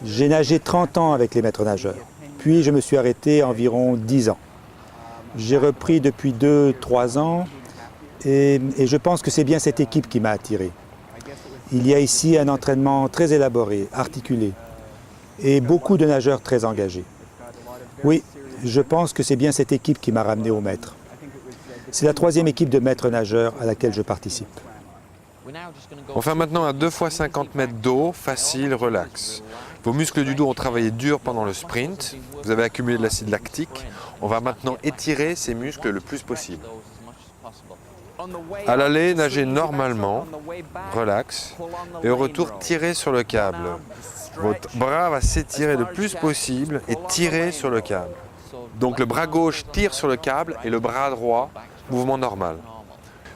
J'ai nagé 30 ans avec les maîtres nageurs, puis je me suis arrêté environ 10 ans. J'ai repris depuis 2-3 ans et je pense que c'est bien cette équipe qui m'a attiré. Il y a ici un entraînement très élaboré, articulé, et beaucoup de nageurs très engagés. Oui, je pense que c'est bien cette équipe qui m'a ramené au maître. C'est la 3e équipe de maîtres nageurs à laquelle je participe. On fait maintenant un 2 x 50 mètres d'eau, facile, relax. Vos muscles du dos ont travaillé dur pendant le sprint, vous avez accumulé de l'acide lactique. On va maintenant étirer ces muscles le plus possible. À l'aller, nagez normalement, relax, et au retour, tirez sur le câble. Votre bras va s'étirer le plus possible et tirer sur le câble. Donc le bras gauche tire sur le câble et le bras droit, mouvement normal.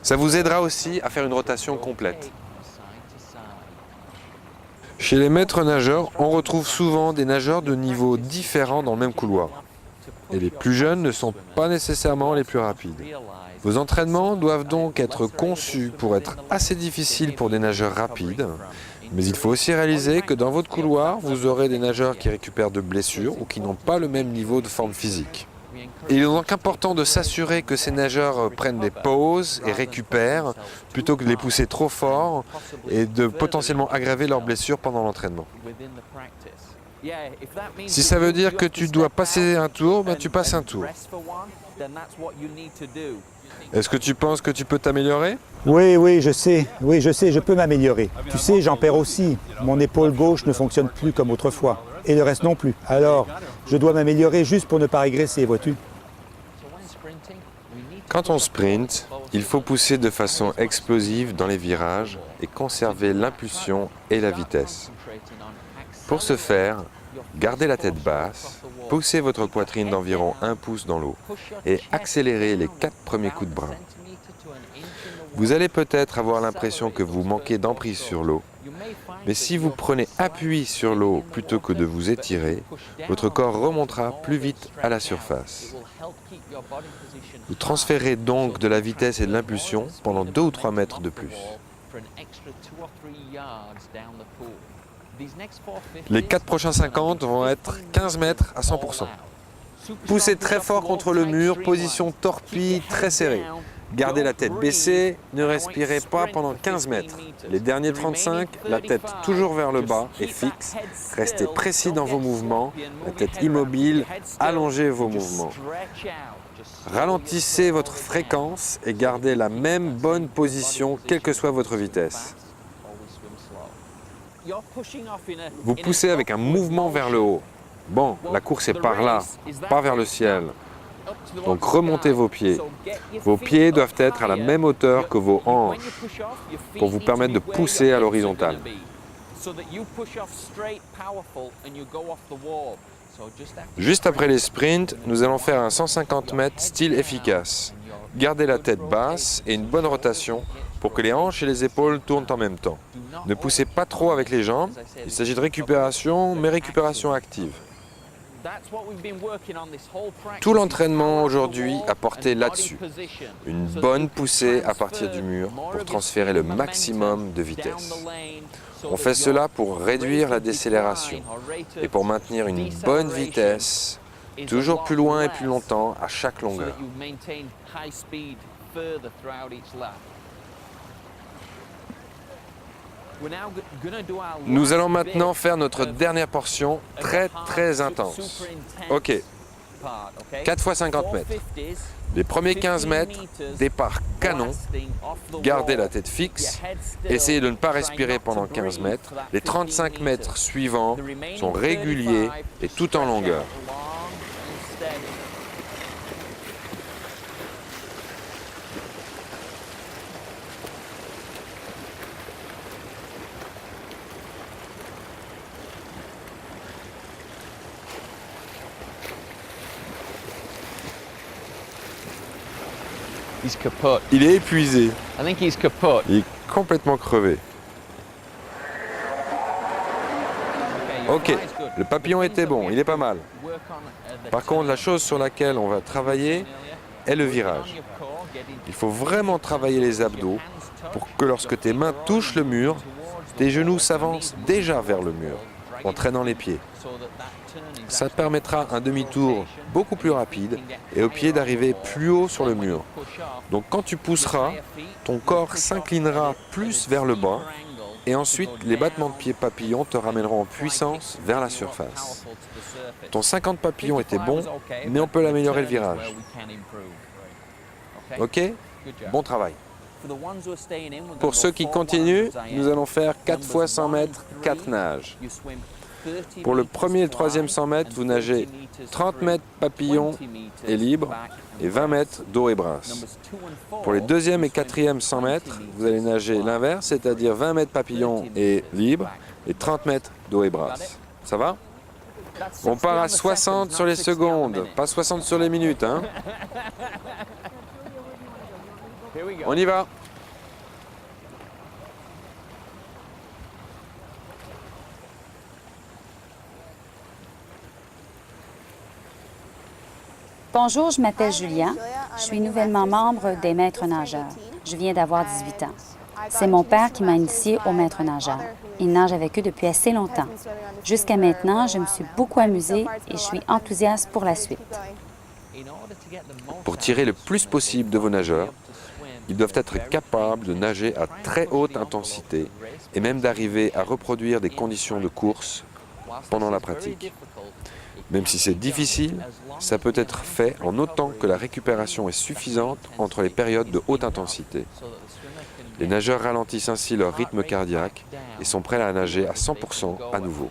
Ça vous aidera aussi à faire une rotation complète. Chez les maîtres nageurs, on retrouve souvent des nageurs de niveaux différents dans le même couloir. Et les plus jeunes ne sont pas nécessairement les plus rapides. Vos entraînements doivent donc être conçus pour être assez difficiles pour des nageurs rapides, mais il faut aussi réaliser que dans votre couloir, vous aurez des nageurs qui récupèrent de blessures ou qui n'ont pas le même niveau de forme physique. Et il est donc important de s'assurer que ces nageurs prennent des pauses et récupèrent, plutôt que de les pousser trop fort et de potentiellement aggraver leurs blessures pendant l'entraînement. Si ça veut dire que tu dois passer un tour, ben tu passes un tour. Est-ce que tu penses que tu peux t'améliorer? Oui, je sais, je peux m'améliorer. Tu sais, j'en perds aussi. Mon épaule gauche ne fonctionne plus comme autrefois, et le reste non plus. Alors, je dois m'améliorer juste pour ne pas régresser, vois-tu? Quand on sprint, il faut pousser de façon explosive dans les virages et conserver l'impulsion et la vitesse. Pour ce faire, gardez la tête basse, poussez votre poitrine d'environ 1 pouce dans l'eau et accélérez les 4 premiers coups de bras. Vous allez peut-être avoir l'impression que vous manquez d'emprise sur l'eau, mais si vous prenez appui sur l'eau plutôt que de vous étirer, votre corps remontera plus vite à la surface. Vous transférez donc de la vitesse et de l'impulsion pendant 2 ou 3 mètres de plus. Les 4 prochains 50 vont être 15 mètres à 100%. Poussez très fort contre le mur, position torpille très serrée. Gardez la tête baissée, ne respirez pas pendant 15 mètres. Les derniers 35, la tête toujours vers le bas et fixe. Restez précis dans vos mouvements, la tête immobile, allongez vos mouvements. Ralentissez votre fréquence et gardez la même bonne position, quelle que soit votre vitesse. Vous poussez avec un mouvement vers le haut. Bon, la course est par là, pas vers le ciel. Donc remontez vos pieds. Vos pieds doivent être à la même hauteur que vos hanches pour vous permettre de pousser à l'horizontale. Juste après les sprints, nous allons faire un 150 mètres style efficace. Gardez la tête basse et une bonne rotation pour que les hanches et les épaules tournent en même temps. Ne poussez pas trop avec les jambes, il s'agit de récupération, mais récupération active. Tout l'entraînement aujourd'hui a porté là-dessus. Une bonne poussée à partir du mur pour transférer le maximum de vitesse. On fait cela pour réduire la décélération et pour maintenir une bonne vitesse, toujours plus loin et plus longtemps à chaque longueur. Nous allons maintenant faire notre dernière portion très intense. Ok, 4 x 50 mètres. Les premiers 15 mètres, départ canon, gardez la tête fixe, essayez de ne pas respirer pendant 15 mètres. Les 35 mètres suivants sont réguliers et tout en longueur. Il est épuisé. Il est complètement crevé. Ok, le papillon était bon, il est pas mal. Par contre, la chose sur laquelle on va travailler est le virage. Il faut vraiment travailler les abdos pour que lorsque tes mains touchent le mur, tes genoux s'avancent déjà vers le mur en traînant les pieds. Ça te permettra un demi-tour beaucoup plus rapide et au pied d'arriver plus haut sur le mur. Donc quand tu pousseras, ton corps s'inclinera plus vers le bas et ensuite les battements de pieds papillons te ramèneront en puissance vers la surface. Ton 50 papillons était bon, mais on peut l'améliorer le virage. Ok? Bon travail. Pour ceux qui continuent, nous allons faire 4 fois 100 mètres, 4 nages. Pour le premier et le troisième 100 mètres, vous nagez 30 mètres papillon et libre et 20 mètres dos et brasse. Pour les deuxième et quatrième 100 mètres, vous allez nager l'inverse, c'est-à-dire 20 mètres papillon et libre et 30 mètres dos et brasse. Ça va? On part à 60 sur les secondes, pas 60 sur les minutes, hein? On y va! Bonjour, je m'appelle Julia. Je suis nouvellement membre des maîtres nageurs. Je viens d'avoir 18 ans. C'est mon père qui m'a initié aux maîtres nageurs. Il nage avec eux depuis assez longtemps. Jusqu'à maintenant, je me suis beaucoup amusée et je suis enthousiaste pour la suite. Pour tirer le plus possible de vos nageurs, ils doivent être capables de nager à très haute intensité et même d'arriver à reproduire des conditions de course pendant la pratique. Même si c'est difficile, ça peut être fait en autant que la récupération est suffisante entre les périodes de haute intensité. Les nageurs ralentissent ainsi leur rythme cardiaque et sont prêts à nager à 100% à nouveau.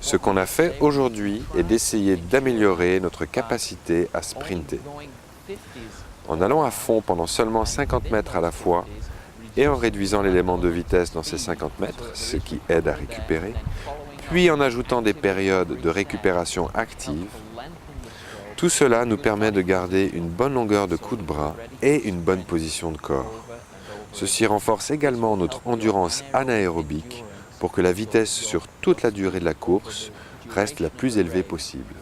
Ce qu'on a fait aujourd'hui est d'essayer d'améliorer notre capacité à sprinter. En allant à fond pendant seulement 50 mètres à la fois et en réduisant l'élément de vitesse dans ces 50 mètres, ce qui aide à récupérer, puis en ajoutant des périodes de récupération active, tout cela nous permet de garder une bonne longueur de coup de bras et une bonne position de corps. Ceci renforce également notre endurance anaérobique pour que la vitesse sur toute la durée de la course reste la plus élevée possible.